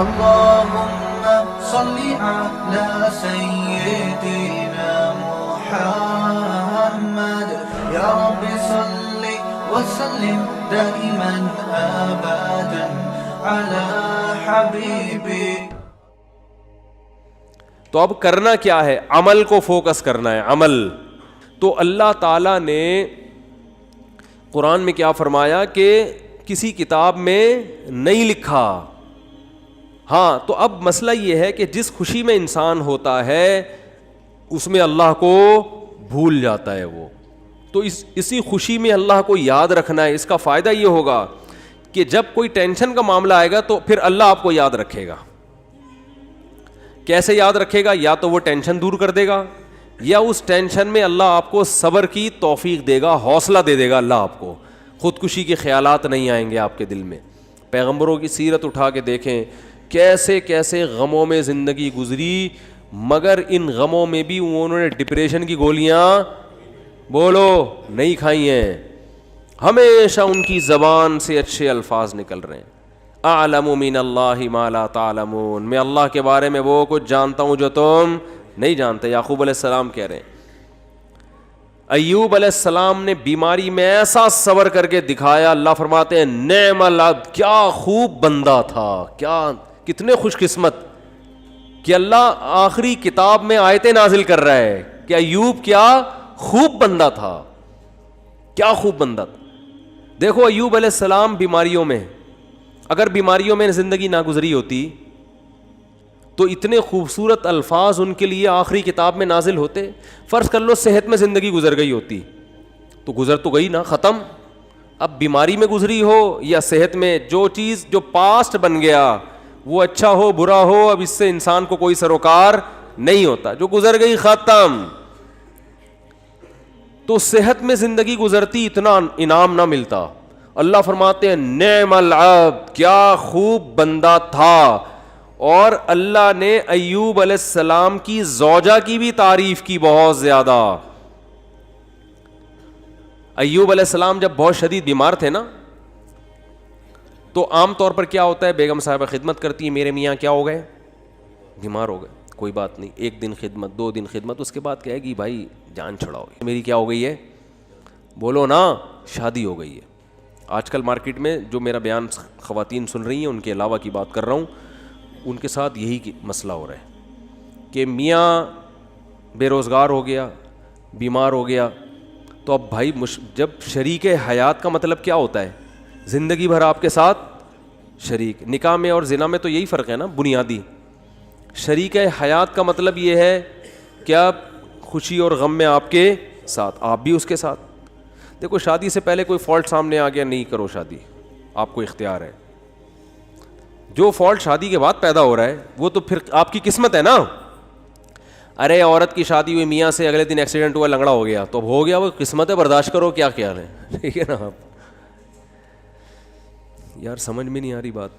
اللهم صل على سيدنا محمد يا رب صل وسلم دائما ابدا على حبيبي. تو اب کرنا کیا ہے؟ عمل کو فوکس کرنا ہے. عمل تو اللہ تعالیٰ نے قرآن میں کیا فرمایا کہ کسی کتاب میں نہیں لکھا. ہاں تو اب مسئلہ یہ ہے کہ جس خوشی میں انسان ہوتا ہے اس میں اللہ کو بھول جاتا ہے وہ. تو اسی خوشی میں اللہ کو یاد رکھنا ہے. اس کا فائدہ یہ ہوگا کہ جب کوئی ٹینشن کا معاملہ آئے گا تو پھر اللہ آپ کو یاد رکھے گا. کیسے یاد رکھے گا؟ یا تو وہ ٹینشن دور کر دے گا یا اس ٹینشن میں اللہ آپ کو صبر کی توفیق دے گا, حوصلہ دے دے گا اللہ آپ کو. خودکشی کے خیالات نہیں آئیں گے آپ کے دل میں. پیغمبروں کی سیرت اٹھا کے دیکھیں کیسے کیسے غموں میں زندگی گزری, مگر ان غموں میں بھی انہوں نے ڈپریشن کی گولیاں بولو نہیں کھائی ہیں. ہمیشہ ان کی زبان سے اچھے الفاظ نکل رہے ہیں. اعلم من اللہ ما لا تعلمون, میں اللہ کے بارے میں وہ کچھ جانتا ہوں جو تم نہیں جانتے. یعقوب علیہ السلام کہہ رہے ہیں. ایوب علیہ السلام نے بیماری میں ایسا صبر کر کے دکھایا, اللہ فرماتے ہیں نعم العبد, کیا خوب بندہ تھا, کیا کتنے خوش قسمت کہ اللہ آخری کتاب میں آیتیں نازل کر رہا ہے کہ ایوب کیا خوب بندہ تھا, کیا خوب بندہ تھا. دیکھو ایوب علیہ السلام بیماریوں میں, اگر بیماریوں میں زندگی نہ گزری ہوتی تو اتنے خوبصورت الفاظ ان کے لیے آخری کتاب میں نازل ہوتے. فرض کر لو صحت میں زندگی گزر گئی ہوتی تو گزر تو گئی نا, ختم. اب بیماری میں گزری ہو یا صحت میں, جو چیز جو پاسٹ بن گیا وہ اچھا ہو برا ہو اب اس سے انسان کو کوئی سروکار نہیں ہوتا, جو گزر گئی ختم. تو صحت میں زندگی گزرتی اتنا انعام نہ ملتا. اللہ فرماتے ہیں نعم العبد, کیا خوب بندہ تھا. اور اللہ نے ایوب علیہ السلام کی زوجہ کی بھی تعریف کی بہت زیادہ. ایوب علیہ السلام جب بہت شدید بیمار تھے نا تو عام طور پر کیا ہوتا ہے, بیگم صاحبہ خدمت کرتی ہیں, میرے میاں کیا ہو گئے, بیمار ہو گئے, کوئی بات نہیں, 1 دن خدمت 2 دن خدمت, اس کے بعد کہے گی بھائی جان چھڑاؤ, میری کیا ہو گئی ہے, بولو نا شادی ہو گئی ہے. آج کل مارکیٹ میں جو میرا بیان خواتین سن رہی ہیں ان کے علاوہ کی بات کر رہا ہوں, ان کے ساتھ یہی مسئلہ ہو رہا ہے کہ میاں بے روزگار ہو گیا, بیمار ہو گیا, تو اب بھائی جب شریک حیات کا مطلب کیا ہوتا ہے, زندگی بھر آپ کے ساتھ شریک. نکاح میں اور زنا میں تو یہی فرق ہے نا بنیادی. شریک حیات کا مطلب یہ ہے کہ آپ خوشی اور غم میں آپ کے ساتھ, آپ بھی اس کے ساتھ. دیکھو شادی سے پہلے کوئی فالٹ سامنے آ گیا, نہیں کرو شادی, آپ کو اختیار ہے. جو فالٹ شادی کے بعد پیدا ہو رہا ہے وہ تو پھر آپ کی قسمت ہے نا. ارے عورت کی شادی ہوئی میاں سے, اگلے دن ایکسیڈنٹ ہوا, لنگڑا ہو گیا, تو اب ہو گیا, وہ قسمت ہے, برداشت کرو, کیا خیال ہے, ٹھیک ہے نا. آپ یار سمجھ میں نہیں آ رہی بات.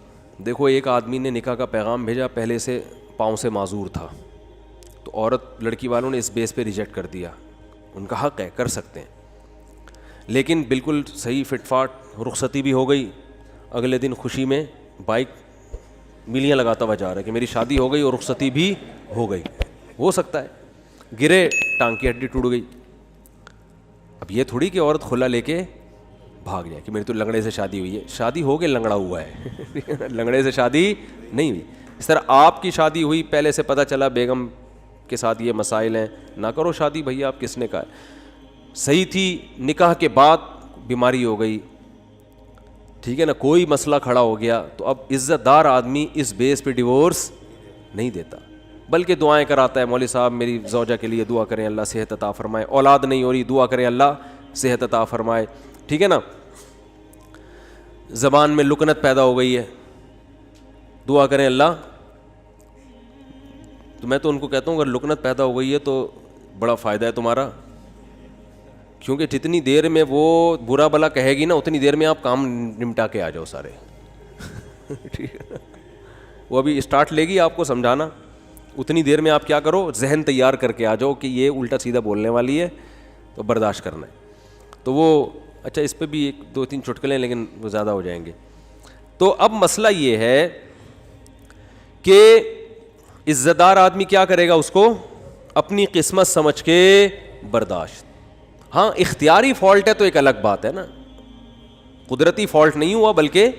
دیکھو ایک آدمی نے نکاح کا پیغام بھیجا, پہلے سے پاؤں سے معذور تھا, تو عورت لڑکی والوں نے اس بیس پہ ریجیکٹ کر دیا. ان کا حق ہے, کر سکتے ہیں, لیکن بالکل صحیح فٹ فاٹ رخصتی بھی ہو گئی. اگلے دن خوشی میں بائک میلیاں لگاتا ہوا جا رہا ہے کہ میری شادی ہو گئی اور رخصتی بھی ہو گئی. ہو سکتا ہے گرے, ٹانگ کی ہڈی ٹوٹ گئی. اب یہ تھوڑی کہ عورت کھلا لے کے بھاگ جائے کہ میری تو لنگڑے سے شادی ہوئی ہے. شادی ہو کے لنگڑا ہوا ہے, لنگڑے سے شادی نہیں ہوئی. اس طرح آپ کی شادی ہوئی, پہلے سے پتہ چلا بیگم کے ساتھ یہ مسائل ہیں, نہ کرو شادی بھیا. آپ کس نے کہا صحیح تھی, نکاح کے بعد بیماری ہو گئی, ٹھیک ہے نا, کوئی مسئلہ کھڑا ہو گیا, تو اب عزت دار آدمی اس بیس پہ ڈیورس نہیں دیتا, بلکہ دعائیں کراتا ہے. مولوی صاحب میری زوجہ کے لیے دعا کریں, اللہ صحت عطا فرمائے. اولاد نہیں ہو رہی, دعا کریں اللہ صحت عطا فرمائے, ٹھیک ہے نا. زبان میں لکنت پیدا ہو گئی ہے, دعا کریں اللہ. تو میں تو ان کو کہتا ہوں اگر لکنت پیدا ہو گئی ہے تو بڑا فائدہ ہے تمہارا, کیونکہ جتنی دیر میں وہ برا بلا کہے گی نا اتنی دیر میں آپ کام نمٹا کے آ جاؤ سارے. ٹھیک ہے, وہ ابھی اسٹارٹ لے گی آپ کو سمجھانا, اتنی دیر میں آپ کیا کرو, ذہن تیار کر کے آ جاؤ کہ یہ الٹا سیدھا بولنے والی ہے تو برداشت کرنا ہے. تو وہ اچھا اس پہ بھی 1 2 3 چٹکلے, لیکن وہ زیادہ ہو جائیں گے. تو اب مسئلہ یہ ہے کہ عزت دار آدمی کیا کرے گا, اس کو اپنی قسمت سمجھ کے برداشت. ہاں اختیاری فالٹ ہے تو ایک الگ بات ہے نا, قدرتی فالٹ نہیں ہوا بلکہ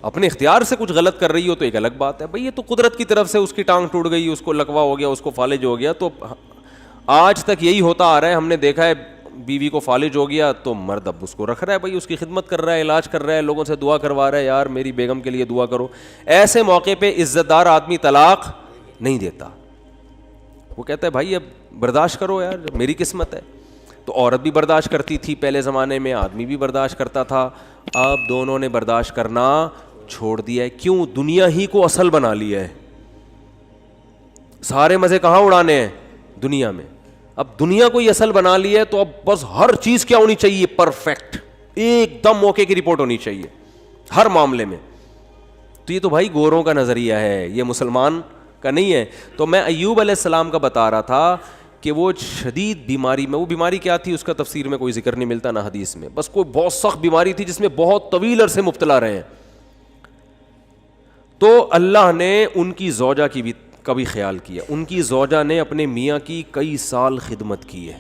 اپنے اختیار سے کچھ غلط کر رہی ہو تو ایک الگ بات ہے. بھئی یہ تو قدرت کی طرف سے اس کی ٹانگ ٹوٹ گئی, اس کو لکوا ہو گیا, اس کو فالج ہو گیا. تو آج تک یہی ہوتا آ رہا ہے, ہم نے دیکھا ہے بیوی کو فالج ہو گیا تو مرد اب اس کو رکھ رہا ہے, بھائی اس کی خدمت کر رہا ہے, علاج کر رہا ہے, لوگوں سے دعا کروا رہا ہے, یار میری بیگم کے لیے دعا کرو. ایسے موقع پہ عزت دار آدمی طلاق نہیں دیتا, وہ کہتا ہے بھائی اب برداشت کرو یار, میری قسمت ہے. تو عورت بھی برداشت کرتی تھی پہلے زمانے میں, آدمی بھی برداشت کرتا تھا. اب دونوں نے برداشت کرنا چھوڑ دیا ہے. کیوں؟ دنیا ہی کو اصل بنا لیا ہے. سارے مزے کہاں اڑانے ہیں؟ دنیا میں. اب دنیا کو ہی اصل بنا لیا ہے تو اب بس ہر چیز کیا ہونی چاہیے؟ پرفیکٹ, ایک دم موقع کی رپورٹ ہونی چاہیے ہر معاملے میں. تو یہ تو بھائی گوروں کا نظریہ ہے, یہ مسلمان کا نہیں ہے. تو میں ایوب علیہ السلام کا بتا رہا تھا کہ وہ شدید بیماری میں, وہ بیماری کیا تھی اس کا تفسیر میں کوئی ذکر نہیں ملتا نہ حدیث میں, بس کوئی بہت سخت بیماری تھی جس میں بہت طویل عرصے مبتلا رہے ہیں. تو اللہ نے ان کی زوجہ کی بھی کبھی خیال کیا. ان کی زوجہ نے اپنے میاں کی کئی سال خدمت کی ہے,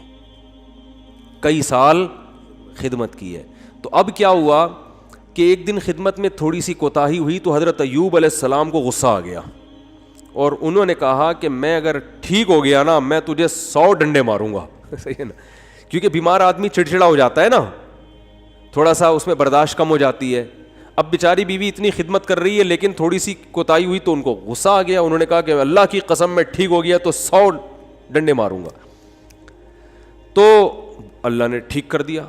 کئی سال خدمت کی ہے. تو اب کیا ہوا کہ ایک دن خدمت میں تھوڑی سی کوتاہی ہوئی تو حضرت ایوب علیہ السلام کو غصہ آ گیا, اور انہوں نے کہا کہ میں اگر ٹھیک ہو گیا نا میں تجھے 100 ڈنڈے ماروں گا. صحیح ہے نا, کیونکہ بیمار آدمی چڑچڑا ہو جاتا ہے نا, تھوڑا سا اس میں برداشت کم ہو جاتی ہے. اب بیچاری بیوی اتنی خدمت کر رہی ہے لیکن تھوڑی سی کوتاہی ہوئی تو ان کو غصہ آ گیا. انہوں نے کہا کہ اللہ کی قسم میں ٹھیک ہو گیا تو 100 ڈنڈے ماروں گا. تو اللہ نے ٹھیک کر دیا.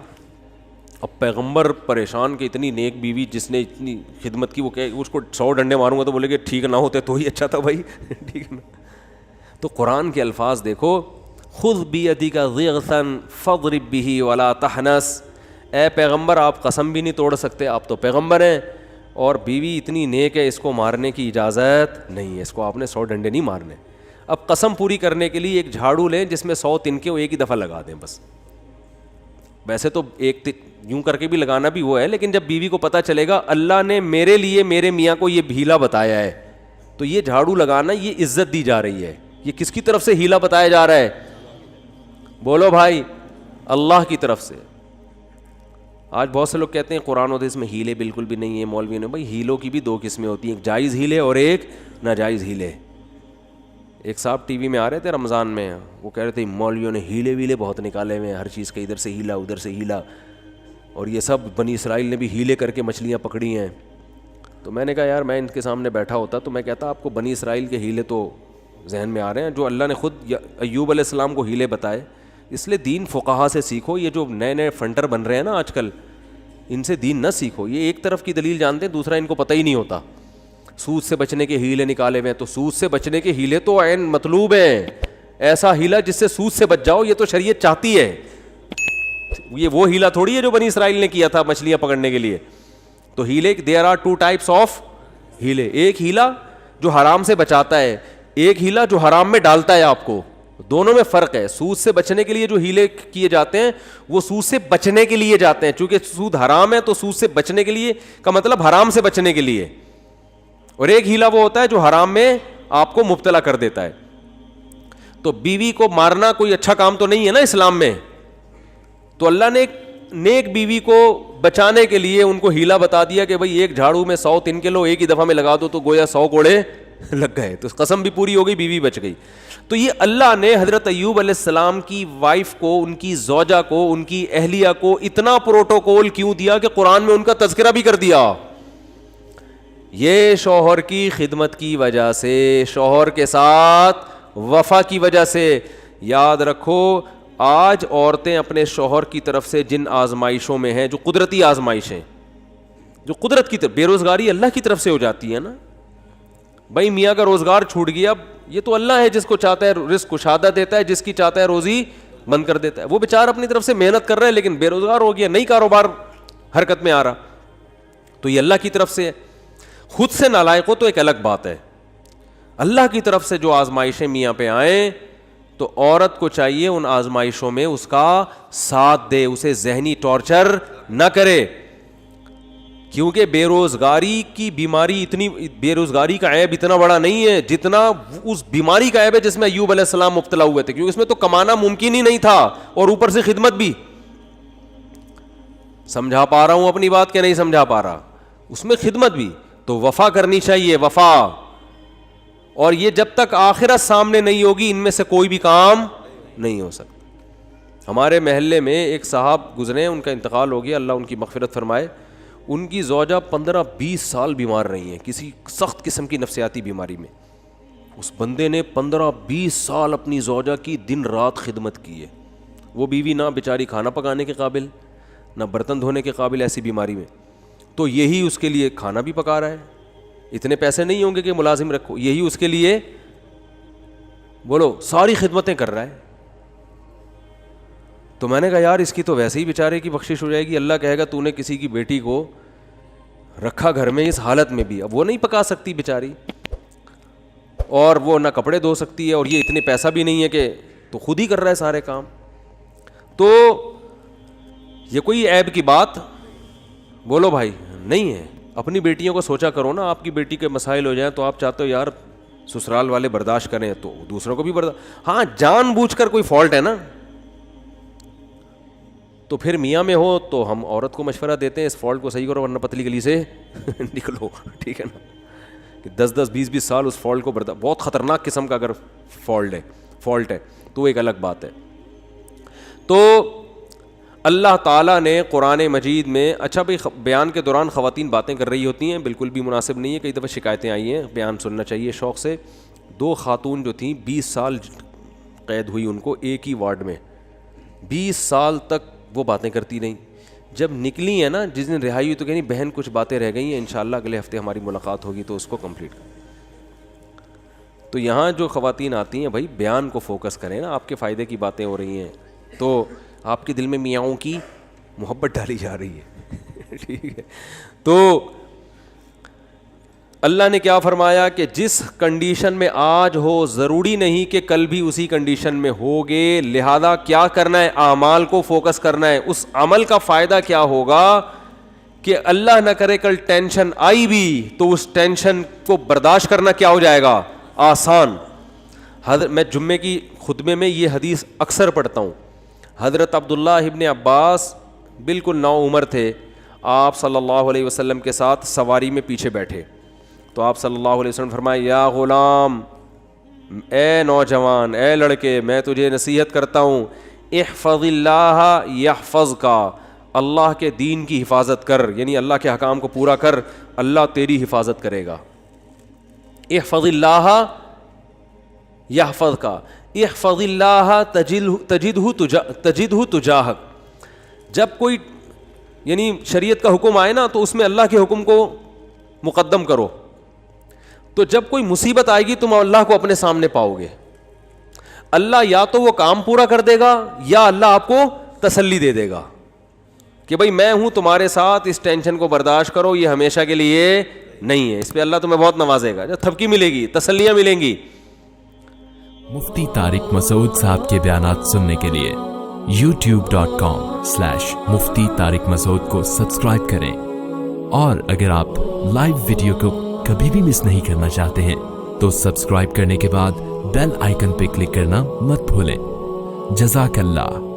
اب پیغمبر پریشان کہ اتنی نیک بیوی جس نے اتنی خدمت کی, وہ کہ اس کو 100 ڈنڈے ماروں گا, تو بولے کہ ٹھیک نہ ہوتے تو ہی اچھا تھا بھائی. ٹھیک ہے نا. تو قرآن کے الفاظ دیکھو, خذ بیدک ضغثا فاضرب به ولا تحنث. اے پیغمبر آپ قسم بھی نہیں توڑ سکتے, آپ تو پیغمبر ہیں, اور بیوی اتنی نیک ہے اس کو مارنے کی اجازت نہیں ہے, اس کو آپ نے 100 ڈنڈے نہیں مارنے. اب قسم پوری کرنے کے لیے ایک جھاڑو لیں جس میں 100 تنکے وہ ایک ہی دفعہ لگا دیں بس. ویسے تو ایک یوں کر کے بھی لگانا بھی وہ ہے, لیکن جب بیوی کو پتہ چلے گا اللہ نے میرے لیے میرے میاں کو یہ ہیلا بتایا ہے, تو یہ جھاڑو لگانا یہ عزت دی جا رہی ہے. یہ کس کی طرف سے ہیلا بتایا جا رہا ہے؟ بولو بھائی, اللہ کی طرف سے. آج بہت سے لوگ کہتے ہیں قرآن و حدیث میں ہیلے بالکل بھی نہیں ہے, مولوی نے. بھائی ہیلوں کی بھی 2 قسمیں ہوتی ہیں, ایک جائز ہیلے اور ایک ناجائز ہیلے. ایک صاحب ٹی وی میں آ رہے تھے رمضان میں, وہ کہہ رہے تھے مولویوں نے ہیلے ویلے بہت نکالے ہوئے ہیں, ہر چیز کا ادھر سے ہیلا ادھر سے ہیلا, اور یہ سب بنی اسرائیل نے بھی ہیلے کر کے مچھلیاں پکڑی ہیں. تو میں نے کہا یار میں ان کے سامنے بیٹھا ہوتا تو میں کہتا آپ کو بنی اسرائیل کے ہیلے تو ذہن میں آ رہے ہیں جو اللہ نے خود ایوب علیہ السلام کو ہیلے بتائے. اس لیے دین فقہا سے سیکھو. یہ جو نئے نئے فنٹر بن رہے ہیں نا آج کل, ان سے دین نہ سیکھو. یہ ایک طرف کی دلیل جانتے ہیں, دوسرا ان کو پتہ ہی نہیں ہوتا. سود سے بچنے کے ہیلے نکالے ہوئے ہیں, تو سود سے بچنے کے ہیلے تو عین مطلوب ہیں. ایسا ہیلا جس سے سود سے بچ جاؤ, یہ تو شریعت چاہتی ہے. یہ وہ ہیلا تھوڑی ہے جو بنی اسرائیل نے کیا تھا مچھلیاں پکڑنے کے لیے. تو ہیلے دیر آر 2 types آف ہیلے. ایک ہیلا جو حرام سے بچاتا ہے, ایک ہیلا جو حرام میں ڈالتا ہے آپ کو. دونوں میں فرق ہے. سود سے بچنے کے لیے جو ہیلے کیے جاتے ہیں وہ سود سے بچنے کے لیے جاتے ہیں, چونکہ سود حرام ہے تو سود سے بچنے کے لیے کا مطلب حرام سے بچنے کے لیے. اور ایک ہیلا وہ ہوتا ہے جو حرام میں آپ کو مبتلا کر دیتا ہے. تو بیوی کو مارنا کوئی اچھا کام تو نہیں ہے نا اسلام میں. تو اللہ نے ایک نیک بیوی کو بچانے کے لیے ان کو ہیلا بتا دیا کہ بھئی ایک جھاڑو میں 100 تنکے لو, ایک ہی دفعہ میں لگا دو, تو گویا 100 کوڑے لگ گئے. تو قسم بھی پوری ہو گئی, بیوی بچ گئی. تو یہ اللہ نے حضرت ایوب علیہ السلام کی وائف کو, ان کی زوجہ کو, ان کی اہلیہ کو اتنا پروٹوکول کیوں دیا کہ قرآن میں ان کا تذکرہ بھی کر دیا. یہ شوہر کی خدمت کی وجہ سے, شوہر کے ساتھ وفا کی وجہ سے. یاد رکھو آج عورتیں اپنے شوہر کی طرف سے جن آزمائشوں میں ہیں, جو قدرتی آزمائشیں, جو قدرت کی طرف, بے روزگاری اللہ کی طرف سے ہو جاتی ہے نا. بھائی میاں کا روزگار چھوٹ گیا, یہ تو اللہ ہے جس کو چاہتا ہے رزق کشادہ دیتا ہے, جس کی چاہتا ہے روزی بند کر دیتا ہے. وہ بیچارہ اپنی طرف سے محنت کر رہا ہے لیکن بے روزگار ہو گیا, نئی کاروبار حرکت میں آ رہا, تو یہ اللہ کی طرف سے ہے. خود سے نالائق ہو تو ایک الگ بات ہے. اللہ کی طرف سے جو آزمائشیں میاں پہ آئیں تو عورت کو چاہیے ان آزمائشوں میں اس کا ساتھ دے, اسے ذہنی ٹارچر نہ کرے. کیونکہ بے روزگاری کی بیماری اتنی، بے روزگاری کا عیب اتنا بڑا نہیں ہے جتنا اس بیماری کا عیب ہے جس میں ایوب علیہ السلام مبتلا ہوئے تھے، کیونکہ اس میں تو کمانا ممکن ہی نہیں تھا اور اوپر سے خدمت بھی. سمجھا پا رہا ہوں اپنی بات کہ نہیں سمجھا پا رہا؟ اس میں خدمت بھی، تو وفا کرنی چاہیے، وفا. اور یہ جب تک آخرت سامنے نہیں ہوگی ان میں سے کوئی بھی کام نہیں ہو سکتا. ہمارے محلے میں ایک صاحب گزرے، ان کا انتقال ہو گیا، اللہ ان کی مغفرت فرمائے. ان کی زوجہ 15-20 سال بیمار رہی ہیں کسی سخت قسم کی نفسیاتی بیماری میں. اس بندے نے 15-20 سال اپنی زوجہ کی دن رات خدمت کی ہے. وہ بیوی نہ بیچاری کھانا پکانے کے قابل، نہ برتن دھونے کے قابل ایسی بیماری میں، تو یہی اس کے لیے کھانا بھی پکا رہا ہے. اتنے پیسے نہیں ہوں گے کہ ملازم رکھو، یہی اس کے لیے بولو ساری خدمتیں کر رہا ہے. تو میں نے کہا یار اس کی تو ویسے ہی بیچارے کی بخشش ہو جائے گی، اللہ کہے گا تو نے کسی کی بیٹی کو رکھا گھر میں اس حالت میں بھی، اب وہ نہیں پکا سکتی بیچاری، اور وہ نہ کپڑے دھو سکتی ہے، اور یہ اتنے پیسہ بھی نہیں ہے کہ، تو خود ہی کر رہا ہے سارے کام. تو یہ کوئی عیب کی بات بولو بھائی نہیں ہے. اپنی بیٹیوں کو سوچا کرو نا، آپ کی بیٹی کے مسائل ہو جائیں تو آپ چاہتے ہو یار سسرال والے برداشت کریں تو دوسروں کو بھی برداشت. ہاں جان بوجھ کر کوئی فالٹ ہے نا تو پھر میاں میں ہو تو ہم عورت کو مشورہ دیتے ہیں اس فالٹ کو صحیح کرو ورنہ پتلی گلی سے نکلو، ٹھیک ہے نا. کہ 10-20 سال اس فالٹ کو بہت خطرناک قسم کا اگر فالٹ ہے تو وہ ایک الگ بات ہے. تو اللہ تعالیٰ نے قرآن مجید میں، اچھا بھائی بیان کے دوران خواتین باتیں کر رہی ہوتی ہیں، بالکل بھی مناسب نہیں ہے. کئی دفعہ شکایتیں آئی ہیں، بیان سننا چاہیے شوق سے. 2 خاتون جو تھیں 20 سال قید ہوئی ان کو ایک ہی وارڈ میں، 20 سال تک وہ باتیں کرتی رہیں. جب نکلی ہیں نا، جس دن رہائی ہوئی تو کہیں بہن کچھ باتیں رہ گئی ہیں، انشاءاللہ اگلے ہفتے ہماری ملاقات ہوگی تو اس کو کمپلیٹ کریں. تو یہاں جو خواتین آتی ہیں بھائی بیان کو فوکس کریں نا، آپ کے فائدے کی باتیں ہو رہی ہیں تو آپ کے دل میں میاؤں کی محبت ڈالی جا رہی ہے ٹھیک ہے. تو اللہ نے کیا فرمایا کہ جس کنڈیشن میں آج ہو ضروری نہیں کہ کل بھی اسی کنڈیشن میں ہوگے، لہذا کیا کرنا ہے، اعمال کو فوکس کرنا ہے. اس عمل کا فائدہ کیا ہوگا کہ اللہ نہ کرے کل ٹینشن آئی بھی تو اس ٹینشن کو برداشت کرنا کیا ہو جائے گا، آسان. میں جمعے کی خطبے میں یہ حدیث اکثر پڑھتا ہوں. حضرت عبداللہ ابن عباس بالکل نو عمر تھے، آپ صلی اللہ علیہ وسلم کے ساتھ سواری میں پیچھے بیٹھے تو آپ صلی اللہ علیہ وسلم فرمائے یا غلام، اے نوجوان، اے لڑکے، میں تجھے نصیحت کرتا ہوں، احفظ اللہ یحفظک، اللہ کے دین کی حفاظت کر، یعنی اللہ کے احکام کو پورا کر، اللہ تیری حفاظت کرے گا. احفظ اللہ یحفظک، احفظ اللہ تجدہ تجاہک. جب کوئی یعنی شریعت کا حکم آئے نا تو اس میں اللہ کے حکم کو مقدم کرو، تو جب کوئی مصیبت آئے گی تم اللہ کو اپنے سامنے پاؤ گے. اللہ یا تو وہ کام پورا کر دے گا یا اللہ آپ کو تسلی دے دے گا کہ بھائی میں ہوں تمہارے ساتھ، اس ٹینشن کو برداشت کرو، یہ ہمیشہ کے لیے نہیں ہے. اس پہ اللہ تمہیں بہت نوازے گا، جب تھپکی ملے گی، تسلیاں ملیں گی. مفتی طارق مسعود صاحب کے بیانات سننے کے لیے youtube.com/مفتی طارق مسعود کو سبسکرائب کریں، اور اگر آپ لائیو ویڈیو کو کبھی بھی مس نہیں کرنا چاہتے ہیں تو سبسکرائب کرنے کے بعد بیل آئیکن پہ کلک کرنا مت بھولیں. جزاک اللہ.